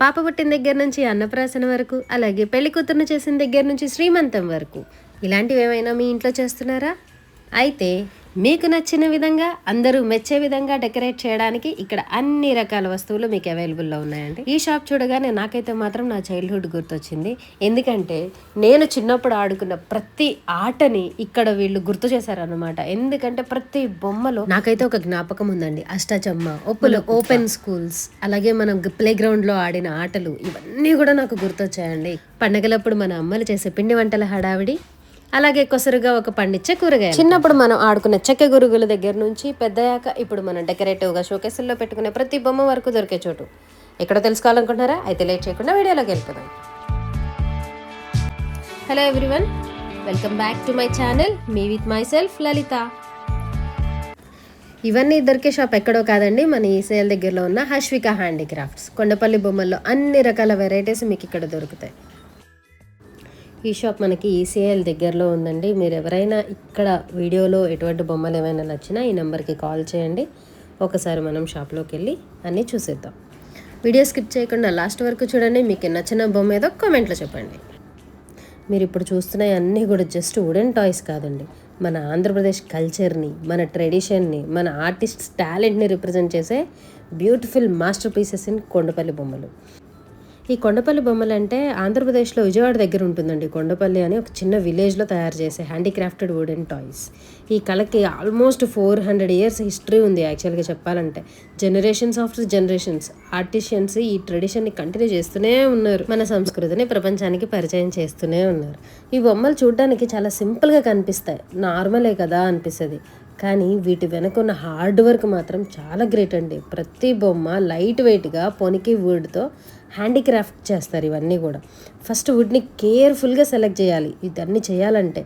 పాప పుట్టిన దగ్గర నుంచి అన్నప్రాసన వరకు, అలాగే పెళ్లి కూతురును చేసిన దగ్గర నుంచి శ్రీమంతం వరకు ఇలాంటివి ఏమైనా మీ ఇంట్లో చేస్తున్నారా? అయితే మీకు నచ్చిన విధంగా, అందరూ మెచ్చే విధంగా డెకరేట్ చేయడానికి ఇక్కడ అన్ని రకాల వస్తువులు మీకు అవైలబుల్లో ఉన్నాయండి. ఈ షాప్ చూడగానే నాకైతే మాత్రం నా చైల్డ్హుడ్ గుర్తొచ్చింది. ఎందుకంటే నేను చిన్నప్పుడు ఆడుకున్న ప్రతి ఆటని ఇక్కడ వీళ్ళు గుర్తు చేశారనమాట. ఎందుకంటే ప్రతి బొమ్మలో నాకైతే ఒక జ్ఞాపకం ఉందండి. అష్టాచమ్మ, ఒప్పులు, ఓపెన్ స్కూల్స్, అలాగే మనం ప్లే గ్రౌండ్లో ఆడిన ఆటలు, ఇవన్నీ కూడా నాకు గుర్తొచ్చాయండి. పండగలప్పుడు మన అమ్మలు చేసే పిండి వంటల హడావిడి, అలాగే కొసరుగా ఒక పండించే కూరగాయ. చిన్నప్పుడు మనం ఆడుకున్న చెక్క గురుగుల దగ్గర నుంచి పెద్దయ్యాక ఇప్పుడు మనం డెకరేటివ్గా షోకేసుల్లో పెట్టుకునే ప్రతి బొమ్మ వరకు దొరికే చోటు ఎక్కడ తెలుసుకోవాలనుకుంటున్నారా? అయితే లేట్ చేయకుండా వీడియోలోకి వెళ్ళిపోదాం. Hello everyone, welcome back to my channel మీ విత్ మై సెల్ఫ్ లలిత. ఇవన్నీ దొరికే షాప్ ఎక్కడో కాదండి, మన ఈసేల్ దగ్గరలో ఉన్న హర్షిక హ్యాండీక్రాఫ్ట్స్. కొండపల్లి బొమ్మల్లో అన్ని రకాల వెరైటీస్ మీకు ఇక్కడ దొరుకుతాయి. ఈ షాప్ మనకి ఈసీఎల్ దగ్గరలో ఉందండి. మీరు ఎవరైనా ఇక్కడ వీడియోలో ఎటువంటి బొమ్మలు ఏమైనా నచ్చినా ఈ నెంబర్కి కాల్ చేయండి. ఒకసారి మనం షాప్లోకి వెళ్ళి అన్నీ చూసేద్దాం. వీడియో స్కిప్ చేయకుండా లాస్ట్ వరకు చూడండి. మీకు నచ్చిన బొమ్మ ఏదో కామెంట్లో చెప్పండి. మీరు ఇప్పుడు చూస్తున్న అన్నీ కూడా జస్ట్ వుడెన్ టాయ్స్ కాదండి, మన ఆంధ్రప్రదేశ్ కల్చర్ని, మన ట్రెడిషన్ని, మన ఆర్టిస్ట్ టాలెంట్ని రిప్రజెంట్ చేసే beautiful master pieces in Kondapalli బొమ్మలు. ఈ కొండపల్లి బొమ్మలు అంటే ఆంధ్రప్రదేశ్లో విజయవాడ దగ్గర ఉంటుందండి. కొండపల్లి అని ఒక చిన్న విలేజ్లో తయారు చేసే హ్యాండీక్రాఫ్టెడ్ వుడెన్ టాయ్స్. ఈ కళకి ఆల్మోస్ట్ 400 years హిస్టరీ ఉంది. యాక్చువల్గా చెప్పాలంటే జనరేషన్స్ ఆఫ్టర్ జనరేషన్స్ ఆర్టిషియన్స్ ఈ ట్రెడిషన్ని కంటిన్యూ చేస్తూనే ఉన్నారు. మన సంస్కృతిని ప్రపంచానికి పరిచయం చేస్తూనే ఉన్నారు. ఈ బొమ్మలు చూడడానికి చాలా సింపుల్గా కనిపిస్తాయి, నార్మలే కదా అనిపిస్తుంది. కానీ వీటి వెనకున్న హార్డ్ వర్క్ మాత్రం చాలా గ్రేట్ అండి. ప్రతి బొమ్మ లైట్ వెయిట్గా పొనికి వుడ్తో హ్యాండీక్రాఫ్ట్ చేస్తారు. ఇవన్నీ కూడా ఫస్ట్ వుడ్ని కేర్ఫుల్గా సెలెక్ట్ చేయాలి. ఇదన్నీ చేయాలంటే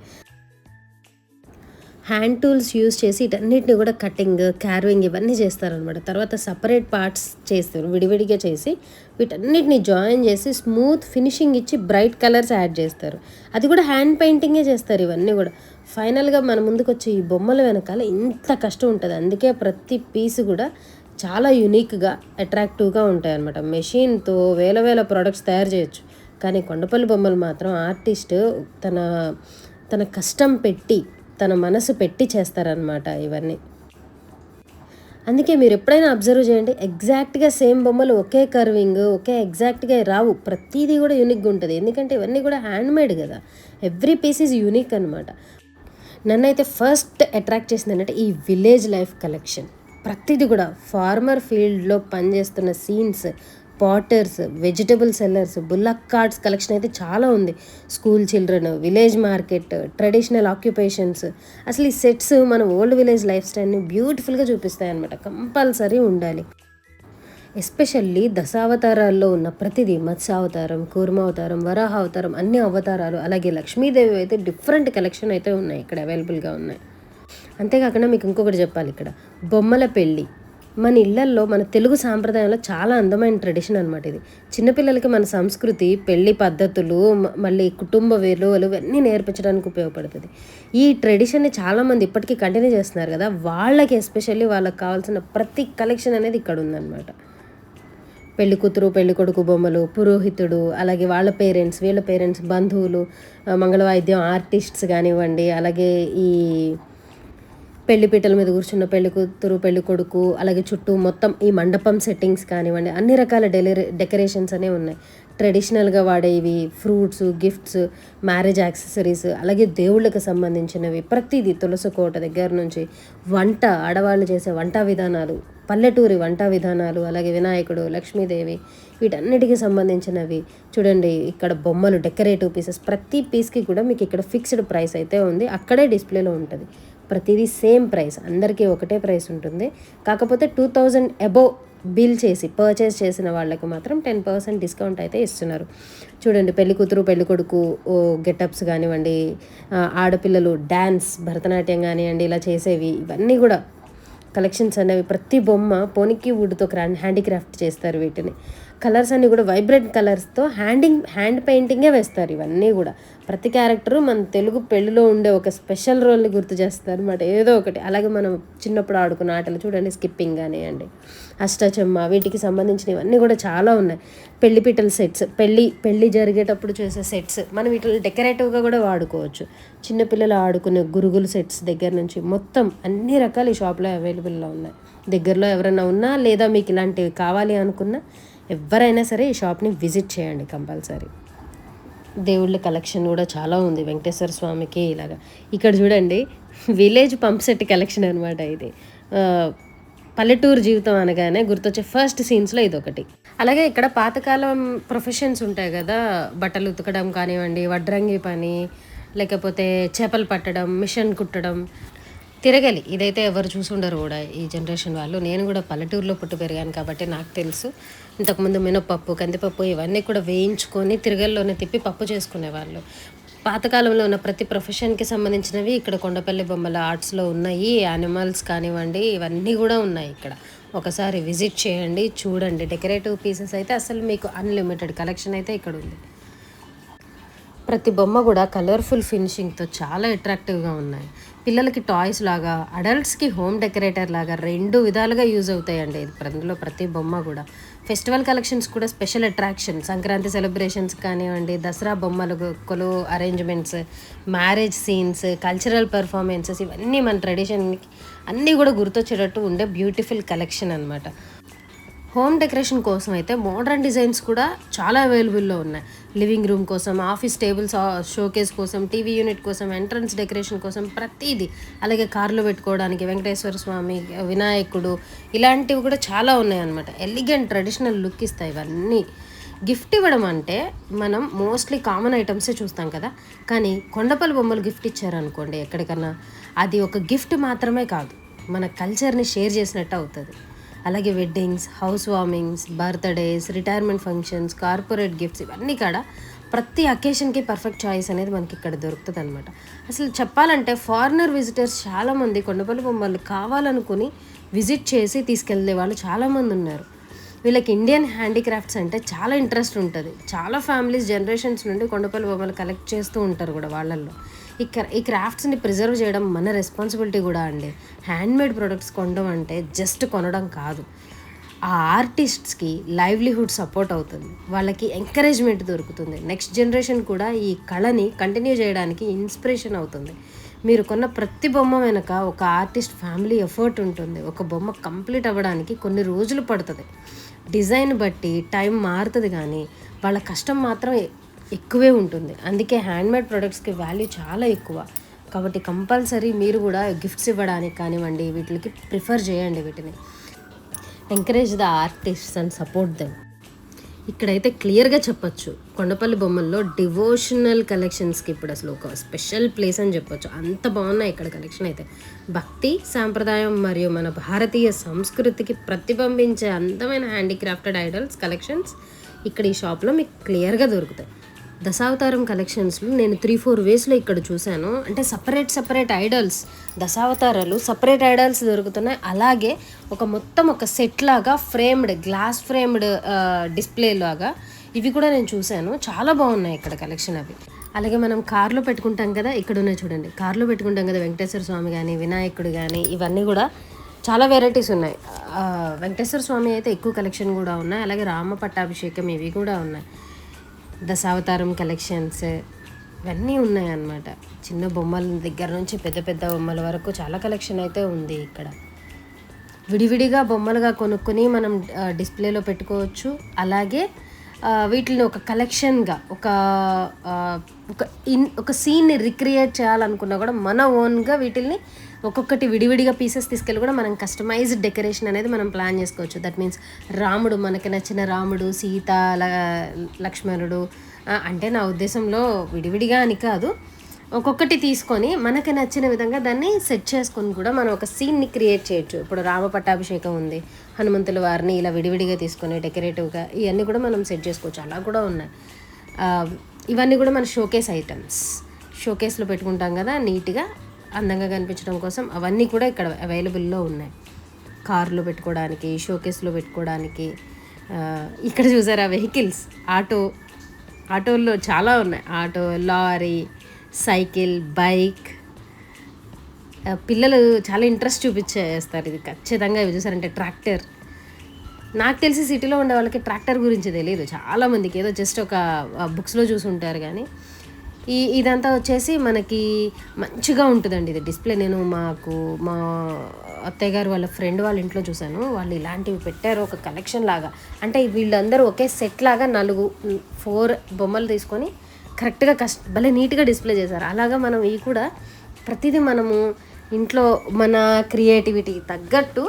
హ్యాండ్ టూల్స్ యూజ్ చేసి వీటన్నిటిని కూడా కటింగ్, కార్వింగ్ ఇవన్నీ చేస్తారనమాట. తర్వాత సపరేట్ పార్ట్స్ చేస్తారు, విడివిడిగా చేసి వీటన్నిటిని జాయిన్ చేసి స్మూత్ ఫినిషింగ్ ఇచ్చి బ్రైట్ కలర్స్ యాడ్ చేస్తారు. అది కూడా హ్యాండ్ పెయింటింగే చేస్తారు. ఇవన్నీ కూడా ఫైనల్గా మన ముందుకు వచ్చే ఈ బొమ్మల వెనకాల ఇంత కష్టం ఉంటుంది. అందుకే ప్రతి పీస్ కూడా చాలా యూనిక్గా, అట్రాక్టివ్గా ఉంటాయి అన్నమాట. మెషిన్తో వేల ప్రోడక్ట్స్ తయారు చేయొచ్చు, కానీ కొండపల్లి బొమ్మలు మాత్రం ఆర్టిస్ట్ తన కష్టం పెట్టి, తన మనసు పెట్టి చేస్తారనమాట ఇవన్నీ. అందుకే మీరు ఎప్పుడైనా అబ్జర్వ్ చేయండి, ఎగ్జాక్ట్గా సేమ్ బొమ్మలు ఒకే కర్వింగ్, ఒకే ఎగ్జాక్ట్గా రావు. ప్రతిదీ కూడా యూనిక్గా ఉంటుంది. ఎందుకంటే ఇవన్నీ కూడా హ్యాండ్మేడ్ కదా, ఎవ్రీ పీస్ ఈజ్ యూనిక్ అనమాట. నన్నైతే ఫస్ట్ అట్రాక్ట్ చేసింది ఏంటంటే ఈ విలేజ్ లైఫ్ కలెక్షన్. ప్రతిదీ కూడా ఫార్మర్ ఫీల్డ్లో పనిచేస్తున్న scenes, potters, vegetable sellers, bullock cards collection అయితే చాలా ఉంది. School children, village market, traditional occupations, అసలు ఈ సెట్స్ మన ఓల్డ్ విలేజ్ లైఫ్ స్టైల్ని బ్యూటిఫుల్గా చూపిస్తాయి అన్నమాట. కంపల్సరీ ఉండాలి. ఎస్పెషల్లీ దశావతారాల్లో ఉన్న ప్రతిదీ, మత్స్యావతారం, కూర్మావతారం, వరాహ అవతారం, అన్ని అవతారాలు, అలాగే లక్ష్మీదేవి అయితే డిఫరెంట్ కలెక్షన్ అయితే ఉన్నాయి ఇక్కడ అవైలబుల్గా ఉన్నాయి. అంతేకాకుండా మీకు ఇంకొకటి చెప్పాలి, ఇక్కడ బొమ్మల పెళ్ళి మన ఇళ్లల్లో, మన తెలుగు సాంప్రదాయంలో చాలా అందమైన ట్రెడిషన్ అనమాట ఇది. చిన్నపిల్లలకి మన సంస్కృతి, పెళ్లి పద్ధతులు, మళ్ళీ కుటుంబ విలువలు ఇవన్నీ నేర్పించడానికి ఉపయోగపడుతుంది. ఈ ట్రెడిషన్ని చాలామంది ఇప్పటికీ కంటిన్యూ చేస్తున్నారు కదా, వాళ్ళకి ఎస్పెషల్లీ వాళ్ళకి కావాల్సిన ప్రతి కలెక్షన్ అనేది ఇక్కడ ఉందన్నమాట. పెళ్లి కూతురు, పెళ్లి కొడుకు బొమ్మలు, పురోహితుడు, అలాగే వాళ్ళ పేరెంట్స్, వీళ్ళ పేరెంట్స్, బంధువులు, మంగళవాయిద్యం ఆర్టిస్ట్స్ కానివ్వండి, అలాగే ఈ పెళ్లిపీటల మీద కూర్చున్న పెళ్లి కూతురు, పెళ్లి కొడుకు, అలాగే చుట్టూ మొత్తం ఈ మండపం సెట్టింగ్స్ కానివ్వండి, అన్ని రకాల డెకరేషన్స్ అనేవి ఉన్నాయి. ట్రెడిషనల్గా వాడేవి, ఫ్రూట్స్, గిఫ్ట్స్, మ్యారేజ్ యాక్సెసరీస్, అలాగే దేవుళ్ళకి సంబంధించినవి ప్రతిదీ, తులసి కోట దగ్గర నుంచి వంట, ఆడవాళ్ళు చేసే వంట విధానాలు, పల్లెటూరి వంట విధానాలు, అలాగే వినాయకుడు, లక్ష్మీదేవి, వీటన్నిటికీ సంబంధించినవి చూడండి. ఇక్కడ బొమ్మలు, డెకరేటివ్ పీసెస్, ప్రతి పీస్కి కూడా మీకు ఇక్కడ ఫిక్స్డ్ ప్రైస్ అయితే ఉంది. అక్కడే డిస్ప్లేలో ఉంటుంది. ప్రతిదీ సేమ్ ప్రైస్, అందరికీ ఒకటే ప్రైస్ ఉంటుంది. కాకపోతే 2000 అబోవ్ బిల్ చేసి పర్చేస్ చేసిన వాళ్ళకి మాత్రం 10% డిస్కౌంట్ అయితే ఇస్తున్నారు. చూడండి, పెళ్లి కూతురు, పెళ్లి కొడుకు గెటప్స్ కానివ్వండి, ఆడపిల్లలు డ్యాన్స్, భరతనాట్యం కానివ్వండి, ఇలా చేసేవి, ఇవన్నీ కూడా కలెక్షన్స్ అనేవి. ప్రతి బొమ్మ పొనికి వుడ్తో హ్యాండీక్రాఫ్ట్ చేస్తారు వీటిని. కలర్స్ అన్నీ కూడా వైబ్రెంట్ కలర్స్తో హ్యాండ్ పెయింటింగే వేస్తారు ఇవన్నీ కూడా. ప్రతి క్యారెక్టరు మన తెలుగు పెళ్ళిలో ఉండే ఒక స్పెషల్ రోల్ని గుర్తు చేస్తారు అనమాట, ఏదో ఒకటి. అలాగే మనం చిన్నప్పుడు ఆడుకున్న ఆటలు చూడండి, స్కిప్పింగ్ కానివ్వండి, అష్టాచెమ్మ, వీటికి సంబంధించిన ఇవన్నీ కూడా చాలా ఉన్నాయి. పెళ్లి పీటల సెట్స్, పెళ్ళి జరిగేటప్పుడు చేసే సెట్స్, మనం వీటిని డెకరేటివ్గా కూడా వాడుకోవచ్చు. చిన్నపిల్లలు ఆడుకునే గురుగులు సెట్స్ దగ్గర నుంచి మొత్తం అన్ని రకాలు ఈ షాప్లో అవైలబుల్లో ఉన్నాయి. దగ్గరలో ఎవరైనా ఉన్నా లేదా మీకు ఇలాంటివి కావాలి అనుకున్నా ఎవరైనా సరే ఈ షాప్ని విజిట్ చేయండి కంపల్సరీ. దేవుళ్ళ కలెక్షన్ కూడా చాలా ఉంది వెంకటేశ్వర స్వామికి. ఇలాగా ఇక్కడ చూడండి, విలేజ్ పంప్ సెట్ కలెక్షన్ అనమాట ఇది. పల్లెటూరు జీవితం అనగానే గుర్తొచ్చే ఫస్ట్ సీన్స్లో ఇదొకటి. అలాగే ఇక్కడ పాతకాలం ప్రొఫెషన్స్ ఉంటాయి కదా, బట్టలు ఉతకడం కానివ్వండి, వడ్రంగి పని, లేకపోతే చేపలు పట్టడం, మిషన్ కుట్టడం, తిరగలి, ఇదైతే ఎవరు చూసుండరు కూడా ఈ జనరేషన్ వాళ్ళు. నేను కూడా పల్లెటూరులో పుట్టి పెరిగాను కాబట్టి నాకు తెలుసు. ఇంతకుముందు మినపప్పు, కందిపప్పు ఇవన్నీ కూడా వేయించుకొని తిరగల్లోనే తిప్పి పప్పు చేసుకునేవాళ్ళు. పాతకాలంలో ఉన్న ప్రతి ప్రొఫెషన్కి సంబంధించినవి ఇక్కడ కొండపల్లి బొమ్మల ఆర్ట్స్లో ఉన్నాయి. యానిమల్స్ కానివ్వండి, ఇవన్నీ కూడా ఉన్నాయి ఇక్కడ. ఒకసారి విజిట్ చేయండి, చూడండి. డెకరేటివ్ పీసెస్ అయితే అసలు మీకు అన్లిమిటెడ్ కలెక్షన్ అయితే ఇక్కడ ఉంది. ప్రతి బొమ్మ కూడా కలర్ఫుల్ ఫినిషింగ్తో చాలా అట్రాక్టివ్గా ఉన్నాయి. పిల్లలకి టాయ్స్ లాగా, అడల్ట్స్కి హోమ్ డెకరేటర్ లాగా 2 విధాలుగా యూజ్ అవుతాయండి అందులో ప్రతి బొమ్మ కూడా. ఫెస్టివల్ కలెక్షన్స్ కూడా స్పెషల్ అట్రాక్షన్. సంక్రాంతి సెలబ్రేషన్స్ కానివ్వండి, దసరా బొమ్మలు, కొలువు arrangements, marriage scenes, cultural performances, ఇవన్నీ మన ట్రెడిషన్కి అన్నీ కూడా గుర్తొచ్చేటట్టు ఉండే బ్యూటిఫుల్ కలెక్షన్ అనమాట. హోమ్ డెకరేషన్ కోసం అయితే మోడర్న్ డిజైన్స్ కూడా చాలా అవైలబుల్లో ఉన్నాయి. లివింగ్ రూమ్ కోసం, ఆఫీస్ టేబుల్స్ షోకేస్ కోసం, టీవీ యూనిట్ కోసం, ఎంట్రన్స్ డెకరేషన్ కోసం ప్రతిదీ. అలాగే కార్లో పెట్టుకోవడానికి వెంకటేశ్వర స్వామి, వినాయకుడు, ఇలాంటివి కూడా చాలా ఉన్నాయన్నమాట. ఎలిగెంట్ ట్రెడిషనల్ లుక్ ఇస్తాయి ఇవన్నీ. గిఫ్ట్ ఇవ్వడం అంటే మనం మోస్ట్లీ కామన్ ఐటమ్సే చూస్తాం కదా, కానీ కొండపల్లి బొమ్మలు గిఫ్ట్ ఇచ్చారనుకోండి ఎక్కడికన్నా, అది ఒక గిఫ్ట్ మాత్రమే కాదు, మన కల్చర్ని షేర్ చేసినట్టు అవుతుంది. అలాగే weddings, house warmings, birthdays, retirement functions, corporate gifts, ఇవన్నీ కూడా ప్రతి అకేషన్కి పర్ఫెక్ట్ చాయిస్ అనేది మనకి ఇక్కడ దొరుకుతుంది అనమాట. అసలు చెప్పాలంటే ఫారినర్ విజిటర్స్ చాలామంది కొండపల్లి బొమ్మలు కావాలనుకుని విజిట్ చేసి తీసుకెళ్ళే వాళ్ళు చాలామంది ఉన్నారు. వీళ్ళకి ఇండియన్ హ్యాండీక్రాఫ్ట్స్ అంటే చాలా ఇంట్రెస్ట్ ఉంటుంది. చాలా ఫ్యామిలీస్ జనరేషన్స్ నుండి కొండపల్లి బొమ్మలు కలెక్ట్ చేస్తూ ఉంటారు కూడా వాళ్ళల్లో. ఈ క్రాఫ్ట్స్ని ప్రిజర్వ్ చేయడం మన రెస్పాన్సిబిలిటీ కూడా అండి. హ్యాండ్మేడ్ ప్రొడక్ట్స్ కొనడం అంటే జస్ట్ కొనడం కాదు, ఆ ఆర్టిస్ట్స్కి లైవ్లీహుడ్ సపోర్ట్ అవుతుంది, వాళ్ళకి ఎంకరేజ్మెంట్ దొరుకుతుంది. నెక్స్ట్ జనరేషన్ కూడా ఈ కళని కంటిన్యూ చేయడానికి ఇన్స్పిరేషన్ అవుతుంది. మీరు కొన్న ప్రతి బొమ్మ వెనుక ఒక ఆర్టిస్ట్ ఫ్యామిలీ ఎఫర్ట్ ఉంటుంది. ఒక బొమ్మ కంప్లీట్ అవ్వడానికి కొన్ని రోజులు పడుతుంది. డిజైన్ బట్టి టైం మారుతుంది, కానీ వాళ్ళ కష్టం మాత్రం ఎక్కువే ఉంటుంది. అందుకే హ్యాండ్మేడ్ ప్రొడక్ట్స్కి వాల్యూ చాలా ఎక్కువ. కాబట్టి కంపల్సరీ మీరు కూడా గిఫ్ట్స్ ఇవ్వడానికి కానివ్వండి, వీటికి ప్రిఫర్ చేయండి. వీటిని encourage the artists and support them. ఇక్కడైతే క్లియర్గా చెప్పొచ్చు, కొండపల్లి బొమ్మల్లో డివోషనల్ కలెక్షన్స్కి ఇప్పుడు అసలు ఒక స్పెషల్ ప్లేస్ అని చెప్పొచ్చు. అంత బాగున్నాయి ఇక్కడ కలెక్షన్ అయితే. భక్తి, సాంప్రదాయం మరియు మన భారతీయ సంస్కృతికి ప్రతిబింబించే అందమైన హ్యాండీక్రాఫ్టెడ్ ఐడల్స్ కలెక్షన్స్ ఇక్కడ ఈ షాప్లో మీకు క్లియర్గా దొరుకుతాయి. దశావతారం కలెక్షన్స్లో నేను 3-4 వేస్లో ఇక్కడ చూశాను. అంటే సపరేట్ ఐడల్స్, దశావతారాలు సపరేట్ ఐడల్స్ దొరుకుతున్నాయి. అలాగే మొత్తం ఒక సెట్ లాగా గ్లాస్ ఫ్రేమ్డ్ డిస్ప్లే లాగా ఇవి కూడా నేను చూశాను. చాలా బాగున్నాయి ఇక్కడ కలెక్షన్ అవి. అలాగే మనం కార్లో పెట్టుకుంటాం కదా, ఇక్కడ ఉన్నాయి చూడండి, కార్లో పెట్టుకుంటాం కదా వెంకటేశ్వర స్వామి కానీ, వినాయకుడు కానీ, ఇవన్నీ కూడా చాలా వెరైటీస్ ఉన్నాయి. వెంకటేశ్వర స్వామి అయితే ఎక్కువ కలెక్షన్ కూడా ఉన్నాయి. అలాగే రామ పట్టాభిషేకం ఇవి కూడా ఉన్నాయి. దశావతారం కలెక్షన్స్ ఇవన్నీ ఉన్నాయన్నమాట. చిన్న బొమ్మల దగ్గర నుంచి పెద్ద బొమ్మల వరకు చాలా కలెక్షన్ అయితే ఉంది ఇక్కడ. విడివిడిగా బొమ్మలుగా కొనుక్కొని మనం డిస్ప్లేలో పెట్టుకోవచ్చు. అలాగే వీటిని ఒక కలెక్షన్గా ఒక సీన్ని రిక్రియేట్ చేయాలనుకున్నా కూడా మన ఓన్గా వీటిల్ని ఒక్కొక్కటి విడివిడిగా పీసెస్ తీసుకెళ్ళి కూడా మనం కస్టమైజ్డ్ డెకరేషన్ అనేది మనం ప్లాన్ చేసుకోవచ్చు. దట్ మీన్స్ రాముడు, మనకి నచ్చిన రాముడు, సీత, లక్ష్మణుడు, అంటే నా ఉద్దేశంలో విడివిడిగా అని కాదు, ఒక్కొక్కటి తీసుకొని మనకి నచ్చిన విధంగా దాన్ని సెట్ చేసుకొని కూడా మనం ఒక సీన్ని క్రియేట్ చేయొచ్చు. ఇప్పుడు రామ పట్టాభిషేకం ఉంది, హనుమంతుల వారిని ఇలా విడివిడిగా తీసుకొని డెకరేటివ్గా ఇవన్నీ కూడా మనం సెట్ చేసుకోవచ్చు. అలా కూడా ఉన్నాయి. ఇవన్నీ కూడా మన షోకేస్ ఐటమ్స్, షోకేస్లో పెట్టుకుంటాం కదా నీట్గా అందంగా కనిపించడం కోసం, అవన్నీ కూడా ఇక్కడ అవైలబుల్లో ఉన్నాయి. కార్లో పెట్టుకోవడానికి, షోకేస్లో పెట్టుకోవడానికి, ఇక్కడ చూసారా వెహికల్స్, ఆటోల్లో చాలా ఉన్నాయి. Auto, lorry, cycle, bike. పిల్లలు చాలా ఇంట్రెస్ట్ చూపించేస్తారు ఇది ఖచ్చితంగా. ఇవి చూసారంటే ట్రాక్టర్. నాకు తెలిసి సిటీలో ఉండే వాళ్ళకి ట్రాక్టర్ గురించి తెలియదు చాలామందికి, ఏదో జస్ట్ ఒక బుక్స్లో చూసి ఉంటారు. కానీ ఇదంతా వచ్చేసి మనకి మంచిగా ఉంటుందండి ఇది డిస్ప్లే. నేను మా అత్తయ్య గారు వాళ్ళ ఫ్రెండ్ వాళ్ళ ఇంట్లో చూశాను. వాళ్ళు ఇలాంటివి పెట్టారు ఒక కలెక్షన్ లాగా. అంటే వీళ్ళందరూ ఒకే సెట్ లాగా 4 బొమ్మలు తీసుకొని కరెక్ట్గా భలే నీట్గా డిస్ప్లే చేశారు. అలాగా మనం ఇవి కూడా ప్రతిదీ మనము ఇంట్లో మన క్రియేటివిటీ తగ్గట్టు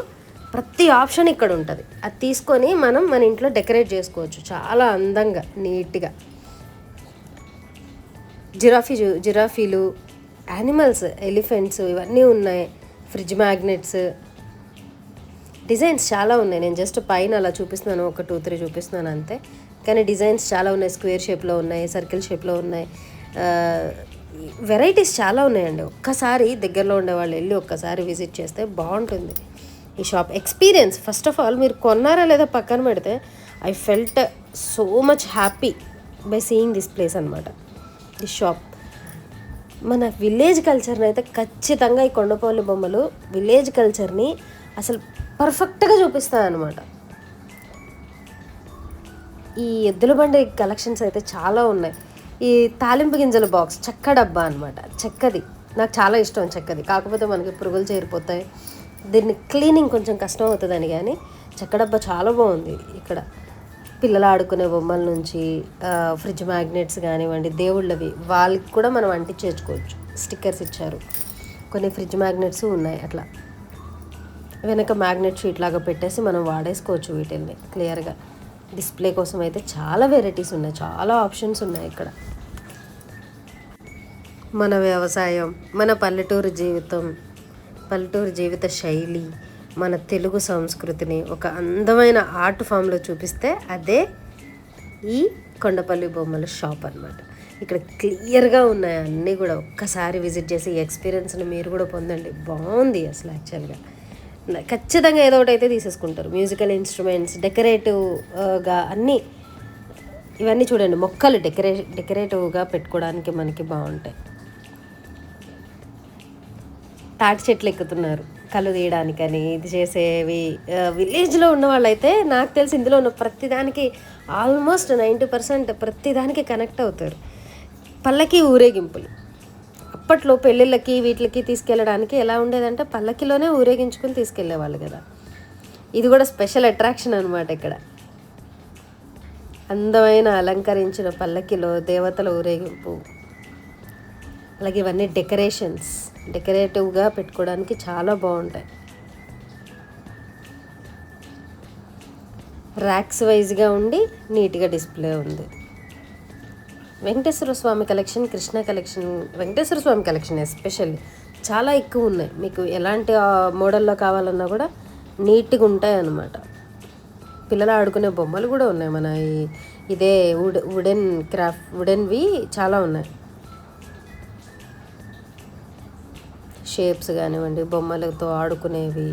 ప్రతి ఆప్షన్ ఇక్కడ ఉంటుంది. అది తీసుకొని మనం మన ఇంట్లో డెకరేట్ చేసుకోవచ్చు చాలా అందంగా, నీట్గా. జిరాఫీలు, యానిమల్స్, ఎలిఫెంట్స్ ఇవన్నీ ఉన్నాయి. ఫ్రిడ్జ్ మ్యాగ్నెట్స్, డిజైన్స్ చాలా ఉన్నాయి. నేను జస్ట్ పైన అలా చూపిస్తున్నాను, ఒక 2-3 చూపిస్తున్నాను అంతే. కానీ డిజైన్స్ చాలా ఉన్నాయి. స్క్వేర్ షేప్లో ఉన్నాయి, సర్కిల్ షేప్లో ఉన్నాయి. వెరైటీస్ చాలా ఉన్నాయండి. ఒక్కసారి దగ్గరలో ఉండేవాళ్ళు వెళ్ళి ఒక్కసారి విజిట్ చేస్తే బాగుంటుంది ఈ shop experience. First of all మీరు కొన్నారా లేదా పక్కన పెడితే, I felt so much happy by seeing this place అనమాట, దిస్ షాప్. మన విలేజ్ కల్చర్ని అయితే ఖచ్చితంగా ఈ కొండపల్లి బొమ్మలు విలేజ్ కల్చర్ని అసలు పర్ఫెక్ట్గా చూపిస్తాయి అన్నమాట. ఈ ఎద్దుల బండి కలెక్షన్స్ అయితే చాలా ఉన్నాయి. ఈ తాలింపు గింజల బాక్స్, చెక్క డబ్బా అనమాట. చెక్కది నాకు చాలా ఇష్టం, చెక్కది. కాకపోతే మనకి పురుగులు చేరిపోతాయి, దీన్ని క్లీనింగ్ కొంచెం కష్టం అవుతుందని. కానీ చెక్క డబ్బా చాలా బాగుంది. ఇక్కడ పిల్లలు ఆడుకునే బొమ్మల నుంచి ఫ్రిడ్జ్ మ్యాగ్నెట్స్ కానివ్వండి, దేవుళ్ళవి వాళ్ళకి కూడా మనం అంటించేసుకోవచ్చు. స్టిక్కర్స్ ఇచ్చారు. కొన్ని ఫ్రిడ్జ్ మ్యాగ్నెట్స్ ఉన్నాయి. అట్లా వెనక మ్యాగ్నెట్ షీట్ లాగా పెట్టేసి మనం వాడేసుకోవచ్చు వీటిల్ని క్లియర్గా. డిస్ప్లే కోసం అయితే చాలా వెరైటీస్ ఉన్నాయి, చాలా ఆప్షన్స్ ఉన్నాయి ఇక్కడ. మన వ్యవసాయం, మన పల్లెటూరు జీవిత శైలి, మన తెలుగు సంస్కృతిని ఒక అందమైన ఆర్ట్ ఫామ్లో చూపిస్తే అదే ఈ కొండపల్లి బొమ్మల షాప్ అన్నమాట. ఇక్కడ క్లియర్గా ఉన్నాయి అన్నీ కూడా. ఒక్కసారి విజిట్ చేసి ఈ ఎక్స్పీరియన్స్ని మీరు కూడా పొందండి. బాగుంది అసలు. యాక్చువల్గా ఖచ్చితంగా ఏదో ఒకటి అయితే తీసేసుకుంటారు. మ్యూజికల్ ఇన్స్ట్రుమెంట్స్, డెకరేటివ్గా అన్నీ ఇవన్నీ చూడండి. మొక్కలు డెకరేటివ్గా పెట్టుకోవడానికి మనకి బాగుంటాయి. తాటి చెట్లు ఎక్కుతున్నారు కళ్ళు తీయడానికని, ఇది చేసేవి. విలేజ్లో ఉన్న వాళ్ళైతే నాకు తెలిసి ఇందులో ఉన్న ప్రతిదానికి ఆల్మోస్ట్ 90% ప్రతిదానికి కనెక్ట్ అవుతారు. పల్లకి ఊరేగింపులు అప్పట్లో పెళ్ళిళ్ళకి వీటికి తీసుకెళ్ళడానికి ఎలా ఉండేదంటే పల్లకిలోనే ఊరేగించుకుని తీసుకెళ్ళేవాళ్ళు కదా. ఇది కూడా స్పెషల్ అట్రాక్షన్ అనమాట. ఇక్కడ అందమైన అలంకరించిన పల్లకిలో దేవతల ఊరేగింపు. అలాగే ఇవన్నీ డెకరేటివ్గా పెట్టుకోవడానికి చాలా బాగుంటాయి. ర్యాక్స్ వైజ్గా ఉండి నీట్గా డిస్ప్లే ఉంది. వెంకటేశ్వర స్వామి కలెక్షన్, కృష్ణ కలెక్షన్, వెంకటేశ్వర స్వామి కలెక్షన్ ఎస్పెషల్లీ చాలా ఎక్కువ ఉన్నాయి. మీకు ఎలాంటి మోడల్లో కావాలన్నా కూడా నీట్గా ఉంటాయి అన్నమాట. పిల్లలు ఆడుకునే బొమ్మలు కూడా ఉన్నాయి. మన ఇదే వుడెన్వి చాలా ఉన్నాయి. షేప్స్ కానివ్వండి, బొమ్మలతో ఆడుకునేవి.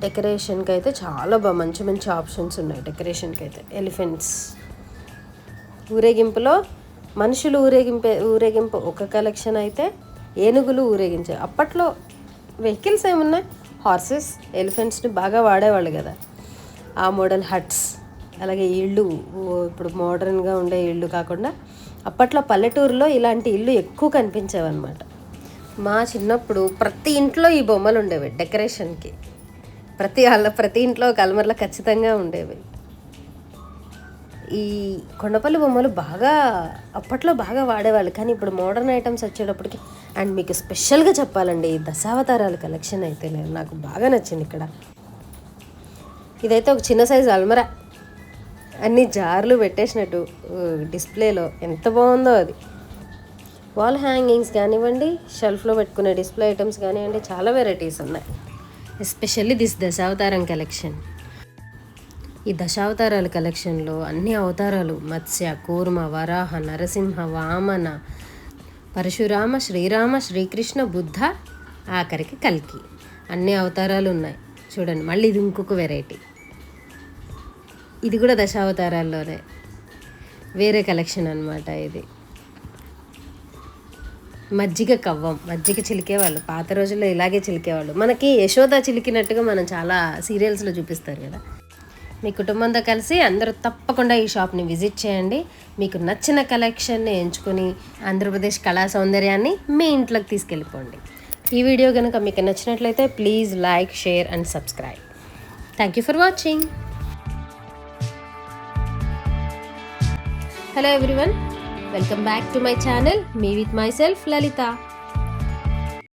డెకరేషన్కి అయితే చాలా మంచి మంచి ఆప్షన్స్ ఉన్నాయి. డెకరేషన్కి అయితే ఎలిఫెంట్స్, ఊరేగింపులో మనుషులు ఊరేగింపు ఒక కలెక్షన్ అయితే, ఏనుగులు ఊరేగించే. అప్పట్లో వెహికల్స్ ఏమున్నాయి, హార్సెస్, ఎలిఫెంట్స్ని బాగా వాడేవాళ్ళు కదా. ఆ మోడల్ హట్స్, అలాగే ఇళ్ళు, ఇప్పుడు మోడర్న్గా ఉండే ఇళ్ళు కాకుండా అప్పట్లో పల్లెటూరులో ఇలాంటి ఇల్లు ఎక్కువ కనిపించేవన్నమాట. మా చిన్నప్పుడు ప్రతి ఇంట్లో ఈ బొమ్మలు ఉండేవి డెకరేషన్కి. ప్రతి ఇంట్లో ఒక అల్మర్లో ఖచ్చితంగా ఉండేవి. ఈ కొండపల్లి బొమ్మలు అప్పట్లో బాగా వాడేవాళ్ళు. కానీ ఇప్పుడు మోడర్న్ ఐటమ్స్ వచ్చేటప్పటికి. అండ్ మీకు స్పెషల్గా చెప్పాలండి, ఈ దశావతారాల కలెక్షన్ అయితే నాకు బాగా నచ్చింది ఇక్కడ. ఇదైతే ఒక చిన్న సైజు అల్మరా, అన్ని జార్లు పెట్టేసినట్టు డిస్ప్లేలో, ఎంత బాగుందో అది. వాల్ హ్యాంగింగ్స్ కానివ్వండి, షెల్ఫ్లో పెట్టుకునే డిస్ప్లే ఐటమ్స్ కానివ్వండి, చాలా వెరైటీస్ ఉన్నాయి. Especially this Dashavataram collection. ఈ దశావతారాల కలెక్షన్లో అన్ని అవతారాలు, మత్స్య, కూర్మ, వరాహ, నరసింహ, వామన, పరశురామ, శ్రీరామ, శ్రీకృష్ణ, బుద్ధ, ఆఖరికి కల్కి, అన్ని అవతారాలు ఉన్నాయి చూడండి. మళ్ళీ ఇది ఇంకొక వెరైటీ. ఇది కూడా దశావతారాల్లోనే వేరే కలెక్షన్ అనమాట. ఇది మజ్జిగ కవ్వం, మజ్జిగ చిలికేవాళ్ళు పాత రోజుల్లో, ఇలాగే చిలికేవాళ్ళు. మనకి యశోద చిలికినట్టుగా మనం చాలా సీరియల్స్లో చూపిస్తారు కదా. మీ కుటుంబంతో కలిసి అందరూ తప్పకుండా ఈ షాప్ని విజిట్ చేయండి. మీకు నచ్చిన కలెక్షన్ని ఎంచుకొని ఆంధ్రప్రదేశ్ కళా సౌందర్యాన్ని మీ ఇంట్లోకి తీసుకెళ్ళిపోండి. ఈ వీడియో కనుక మీకు నచ్చినట్లయితే please like, share and subscribe. Thank you for watching. Hello everyone, welcome back to my channel, me with myself Lalita.